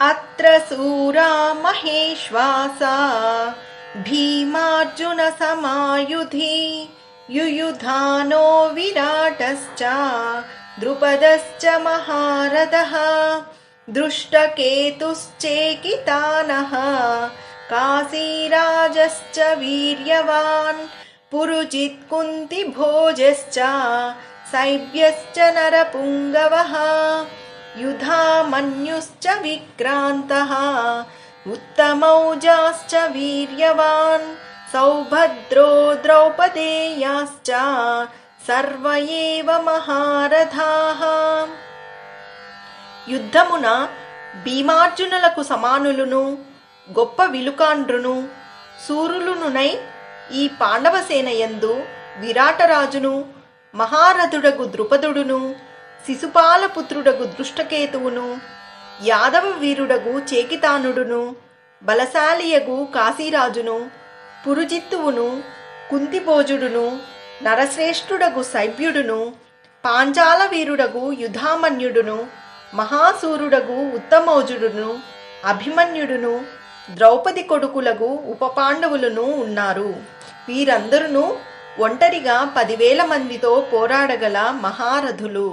అత్ర శూరా మహేశ్వాసా భీమార్జున సమాయుధి యుయుధానో విరాటశ్చ ద్రుపదశ్చ మహారథః దృష్టకేతుశ్చేకితానః కాశీరాజశ్చ వీర్యవాన్ పురుజిత్ కుంతిభోజశ్చ శైబ్యశ్చ నరపుంగవః యుధామన్యుశ్చ విక్రాంతః ఉత్తమౌజాశ్చ వీర్యవాన్ సౌభద్రో ద్రౌపదేయాశ్చ సర్వ ఏవ మహారథాః. యుద్ధమున భీమార్జునులకు సమానులును గొప్ప విలుకాండ్రును శూరులునునై ఈ పాండవసేనయందు విరాటరాజును మహారథుడగు ద్రుపదుడును శిశుపాలపుత్రుడగు దృష్టకేతువును యాదవ వీరుడగు చేకితానుడును బలశాలియగు కాశీరాజును పురుజిత్తువును కుంతిభోజుడును నరశ్రేష్ఠుడగు శైబ్యుడును పాంచాల వీరుడగు యుధామన్యుడును మహాసూరుడగు ఉత్తమౌజుడును అభిమన్యుడును ద్రౌపది కొడుకులగు ఉపపాండవులను ఉన్నారు. వీరందరూ ఒంటరిగా 10,000 మందితో పోరాడగల మహారథులు.